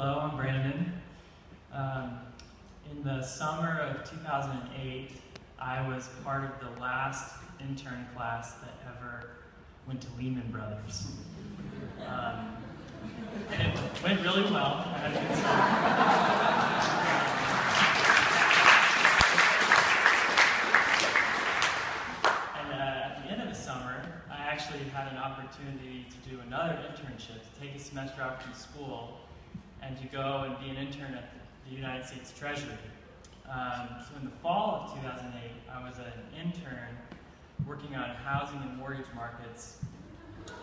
Hello, I'm Brandon. In the summer of 2008, I was part of the last intern class that ever went to Lehman Brothers. And it went really well. I had a good summer. And at the end of the summer, I actually had an opportunity to do another internship, to take a semester out from school and to go and be an intern at the United States Treasury. So in the fall of 2008, I was an intern working on housing and mortgage markets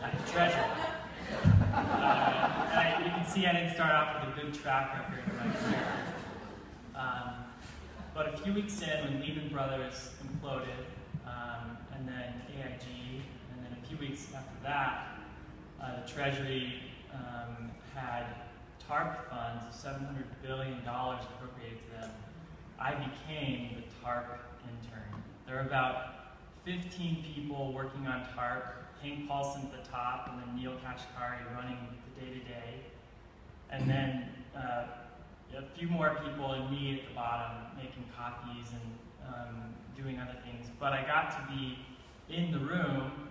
at the Treasury. You can see I didn't start off with a good track record in my career. But a few weeks in, when Lehman Brothers imploded, and then AIG, and then a few weeks after that, the Treasury had TARP funds of $700 billion appropriated to them. I became the TARP intern. There were about 15 people working on TARP, Hank Paulson at the top, and then Neil Kashkari running the day-to-day. And then a few more people and me at the bottom making copies and doing other things. But I got to be in the room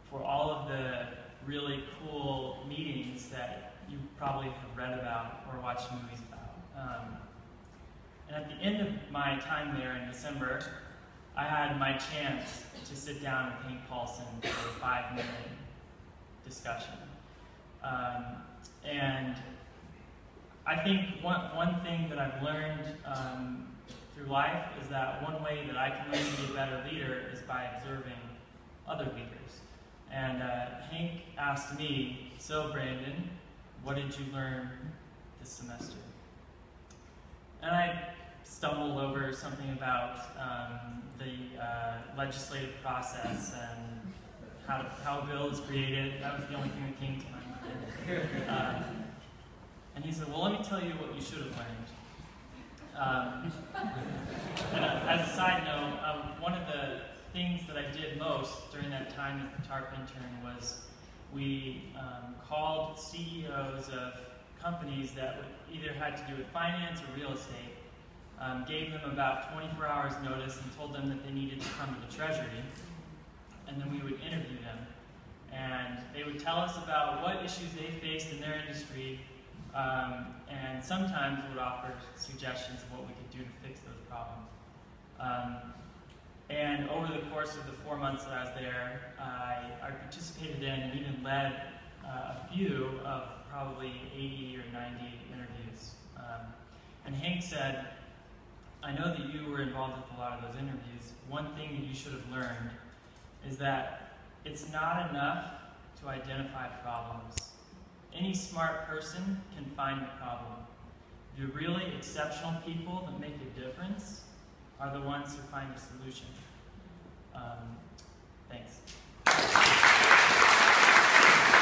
for all of the really cool meetings that you probably have read about or watched movies about. And at the end of my time there in December, I had my chance to sit down with Hank Paulson for a 5-minute discussion. And I think one thing that I've learned through life is that one way that I can learn to be a better leader is by observing other leaders. And Hank asked me, "So Brandon, what did you learn this semester?" And I stumbled over something about the legislative process and how a bill is created. That was the only thing that came to my mind. And he said, "Well, let me tell you what you should have learned." As a side note, one of the things that I did most during that time as the TARP intern was we called CEOs of companies that either had to do with finance or real estate, gave them about 24 hours notice and told them that they needed to come to the Treasury, and then we would interview them. And they would tell us about what issues they faced in their industry, and sometimes would offer suggestions of what we could do to fix those problems. And over the course of the 4 months that I was there, I participated in and even led a few of probably 80 or 90 interviews. And Hank said, "I know that you were involved with a lot of those interviews. One thing that you should have learned is that it's not enough to identify problems. Any smart person can find a problem. The really exceptional people that make a difference are the ones who find a solution." Thanks.